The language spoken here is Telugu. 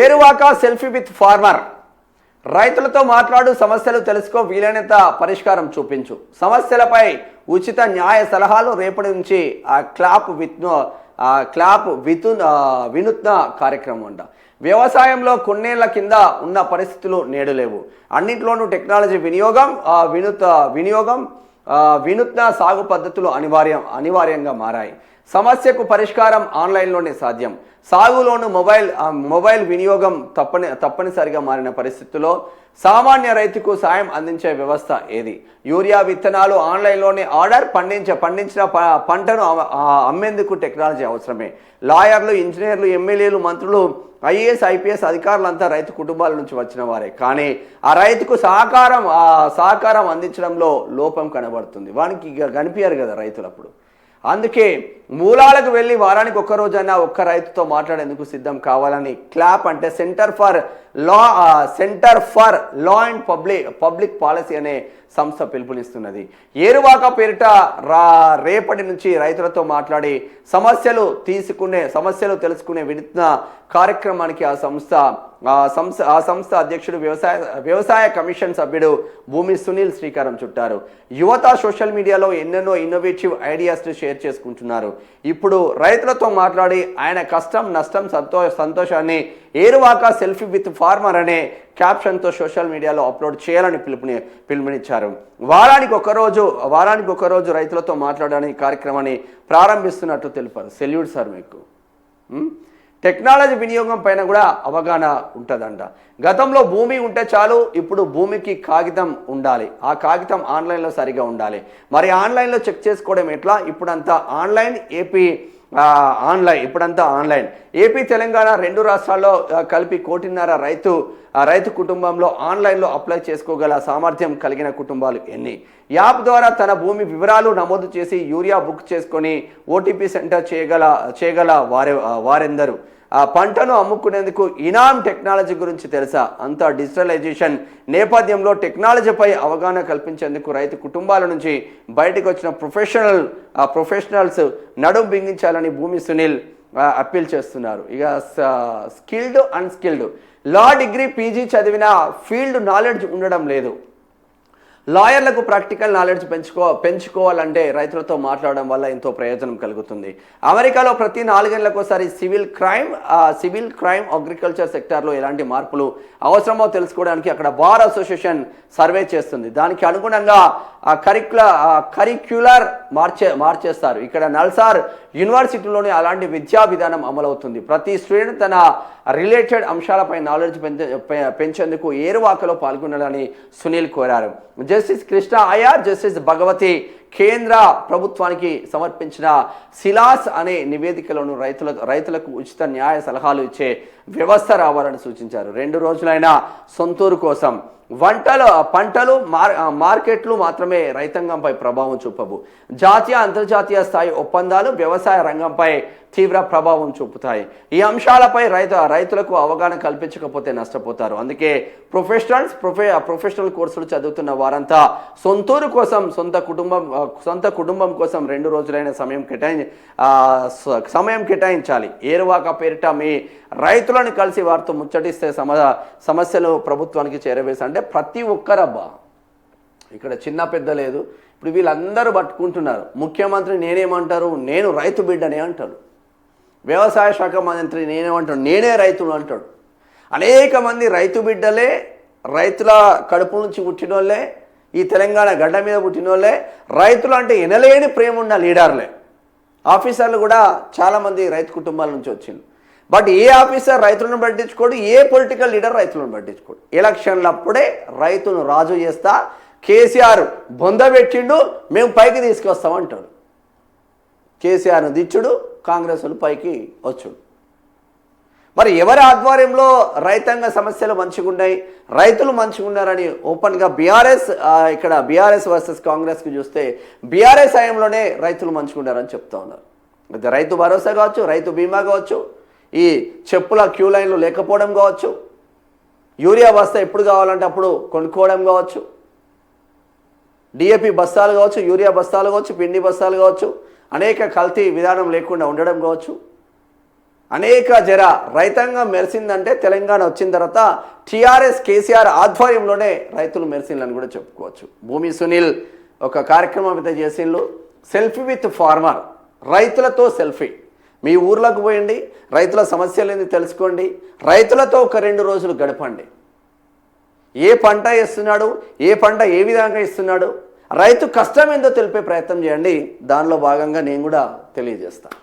Eruvaka selfie with farmer. రైతులతో మాట్లాడు, సమస్యలు తెలుసుకో, వీలైనంత పరిష్కారం చూపించు. సమస్యలపై ఉచిత న్యాయ సలహాలు రేపటి నుంచి క్లాప్ వినూత్న కార్యక్రమం అంట. వ్యవసాయంలో కొన్నేళ్ల కింద ఉన్న పరిస్థితులు నేడు లేవు. అన్నింటిలోనూ టెక్నాలజీ వినూత్న సాగు పద్ధతులు అనివార్యంగా మారాయి. సమస్యకు పరిష్కారం ఆన్లైన్లోనే సాధ్యం. సాగులోను మొబైల్ వినియోగం తప్పనిసరిగా మారిన పరిస్థితుల్లో సామాన్య రైతుకు సాయం అందించే వ్యవస్థ ఏది? యూరియా విత్తనాలు ఆన్లైన్లోనే ఆర్డర్, పండించిన పంటను అమ్మేందుకు టెక్నాలజీ అవసరమే. లాయర్లు, ఇంజనీర్లు, ఎమ్మెల్యేలు, మంత్రులు, ఐఏఎస్, ఐపీఎస్ అధికారులంతా రైతు కుటుంబాల నుంచి వచ్చిన వారే. కానీ ఆ రైతుకు సహకారం అందించడంలో లోపం కనబడుతుంది. వానికి కనిపించారు కదా రైతులప్పుడు. అందుకే మూలాలకు వెళ్ళి వారానికి ఒక్కరోజైనా ఒక్క రైతుతో మాట్లాడేందుకు సిద్ధం కావాలని క్లాప్ అంటే centre for law and public policy అనే సంస్థ పిలుపునిస్తున్నది. ఏరువాక పేరిట రేపటి నుంచి రైతులతో మాట్లాడి సమస్యలు తెలుసుకునే వినూత్న కార్యక్రమానికి ఆ సంస్థ అధ్యక్షుడు వ్యవసాయ కమిషన్ సభ్యుడు భూమి సునీల్ శ్రీకారం చుట్టారు. యువత సోషల్ మీడియాలో ఎన్నెన్నో ఇన్నోవేటివ్ ఐడియాస్ను షేర్ చేసుకుంటున్నారు. ఇప్పుడు రైతులతో మాట్లాడి ఆయన కష్టం, నష్టం, సంతోషాన్ని ఏరువాక సెల్ఫీ విత్ ఫార్మర్ అనే క్యాప్షన్తో సోషల్ మీడియాలో అప్లోడ్ చేయాలని పిలుపునిచ్చారు. వారానికి ఒకరోజు రైతులతో మాట్లాడడానికి కార్యక్రమాన్ని ప్రారంభిస్తున్నట్టు తెలిపారు. సెల్యూట్ సార్ మీకు. టెక్నాలజీ వినియోగం పైన కూడా అవగాహన ఉంటుందంట. గతంలో భూమి ఉంటే చాలు, ఇప్పుడు భూమికి కాగితం ఉండాలి. ఆ కాగితం ఆన్లైన్లో సరిగా ఉండాలి. మరి ఆన్లైన్లో చెక్ చేసుకోవడం ఎట్లా? ఇప్పుడంతా ఆన్లైన్. ఇప్పుడంతా ఆన్లైన్. ఏపీ, తెలంగాణ రెండు రాష్ట్రాల్లో కలిపి 1.5 రైతు కుటుంబంలో ఆన్లైన్లో అప్లై చేసుకోగల సామర్థ్యం కలిగిన కుటుంబాలు ఎన్ని? యాప్ ద్వారా తన భూమి వివరాలు నమోదు చేసి యూరియా బుక్ చేసుకొని ఓటీపీ సెంటర్ చేయగల వారెందరు? పంటను అమ్ముకునేందుకు ఇనామ్ టెక్నాలజీ గురించి తెలుసా? అంతా డిజిటలైజేషన్ నేపథ్యంలో టెక్నాలజీపై అవగాహన కల్పించేందుకు రైతు కుటుంబాల నుంచి బయటకు వచ్చిన ప్రొఫెషనల్స్ నడుం బిగించాలని భూమి సునీల్ అప్పీల్ చేస్తున్నారు. ఇక skilled, unskilled, law degree, PG చదివిన ఫీల్డ్ నాలెడ్జ్ ఉండడం లేదు. లాయర్లకు ప్రాక్టికల్ నాలెడ్జ్ పెంచుకోవాలంటే రైతులతో మాట్లాడడం వల్ల ఎంతో ప్రయోజనం కలుగుతుంది. అమెరికాలో ప్రతి 4 ఏళ్లకోసారి సివిల్ క్రైమ్ అగ్రికల్చర్ సెక్టార్లో ఎలాంటి మార్పులు అవసరమో తెలుసుకోవడానికి అక్కడ బార్ అసోసియేషన్ సర్వే చేస్తుంది. దానికి అనుగుణంగా కరిక్యులర్ మార్చేస్తారు. ఇక్కడ నల్సార్ యూనివర్సిటీలోనే అలాంటి విద్యా విధానం అమలవుతుంది. ప్రతి స్టూడెంట్ తన రిలేటెడ్ అంశాలపై నాలెడ్జ్ పెంచేందుకు ఏరువాకలో పాల్గొనాలని సునీల్ కోరారు. జస్టిస్ కృష్ణ అయ్యర్, జస్టిస్ భగవతి కేంద్ర ప్రభుత్వానికి సమర్పించిన సిలాస్ అనే నివేదికలోను రైతులకు ఉచిత న్యాయ సలహాలు ఇచ్చే వ్యవస్థ రావాలని సూచించారు. 2 రోజులైన సొంతూరు కోసం పంటలు మార్కెట్లు మాత్రమే రైతాంగంపై ప్రభావం చూపవు. జాతీయ, అంతర్జాతీయ స్థాయి ఒప్పందాలు వ్యవసాయ రంగంపై తీవ్ర ప్రభావం చూపుతాయి. ఈ అంశాలపై రైతులకు అవగాహన కల్పించకపోతే నష్టపోతారు. అందుకే ప్రొఫెషనల్ కోర్సులు చదువుతున్న వారంతా సొంతూరు కోసం, సొంత కుటుంబం కోసం 2 రోజులైన సమయం కేటాయించాలి. ఏరువాక పేరిట మీ రైతులను కలిసి వారితో ముచ్చటిస్తే సమస్యలు ప్రభుత్వానికి చేరవేసి అంటే ప్రతి ఒక్కరబ్బా, ఇక్కడ చిన్న పెద్ద లేదు. ఇప్పుడు వీళ్ళందరూ పట్టుకుంటున్నారు. ముఖ్యమంత్రి నేనేమంటారు, నేను రైతు బిడ్డనే అంటాడు. వ్యవసాయ శాఖ మంత్రి నేనేమంటాడు, నేనే రైతులు అంటాడు. అనేక మంది రైతు బిడ్డలే, రైతుల కడుపు నుంచి పుట్టినోళ్ళే, ఈ తెలంగాణ గడ్డ మీద పుట్టినోళ్ళే. రైతులు అంటే ఎనలేని ప్రేమ ఉన్న లీడర్లే. ఆఫీసర్లు కూడా చాలామంది రైతు కుటుంబాల నుంచి వచ్చింది. బట్ ఏ ఆఫీసర్ రైతులను పట్టించుకోడు, ఏ పొలిటికల్ లీడర్ రైతులను పట్టించుకోడు. ఎలక్షన్లప్పుడే రైతును రాజు చేస్తా, కేసీఆర్ బొందబెట్టిండు, మేము పైకి తీసుకొస్తామంటాడు. కేసీఆర్ను దిచ్చుడు, కాంగ్రెస్ వాళ్ళు పైకి వచ్చుడు. మరి ఎవరి ఆధ్వర్యంలో రైతాంగ సమస్యలు మంచిగా ఉన్నాయి, రైతులు మంచిగా ఉన్నారని ఓపెన్గా బీఆర్ఎస్ వర్సెస్ కాంగ్రెస్కి చూస్తే బీఆర్ఎస్ హయాంలోనే రైతులు మంచిగా ఉన్నారని చెప్తా ఉన్నారు. అయితే రైతు భరోసా కావచ్చు, రైతు బీమా కావచ్చు, ఈ చెప్పుల క్యూ లైన్లు లేకపోవడం కావచ్చు, యూరియా బస్తా ఎప్పుడు కావాలంటే అప్పుడు కొనుక్కోవడం కావచ్చు, డిఏపి బస్తాలు కావచ్చు, యూరియా బస్తాలు కావచ్చు, పిండి బస్తాలు కావచ్చు, అనేక కల్తీ విధానం లేకుండా ఉండడం కావచ్చు, అనేక రైతాంగం మెరిసిందంటే తెలంగాణ వచ్చిన తర్వాత టీఆర్ఎస్ కేసీఆర్ ఆధ్వర్యంలోనే రైతులు మెరిసిందని కూడా చెప్పుకోవచ్చు. భూమి సునీల్ ఒక కార్యక్రమం అయితే చేసిండ్రు, సెల్ఫీ విత్ ఫార్మర్, రైతులతో సెల్ఫీ. మీ ఊర్లోకి పోయండి, రైతుల సమస్యలు ఏంది తెలుసుకోండి, రైతులతో ఒక 2 రోజులు గడపండి. ఏ పంట ఇస్తున్నాడు, ఏ పంట ఏ విధంగా ఇస్తున్నాడు, రైతు కష్టం ఏందో తెలిపే ప్రయత్నం చేయండి. దానిలో భాగంగా నేను కూడా తెలియజేస్తాను.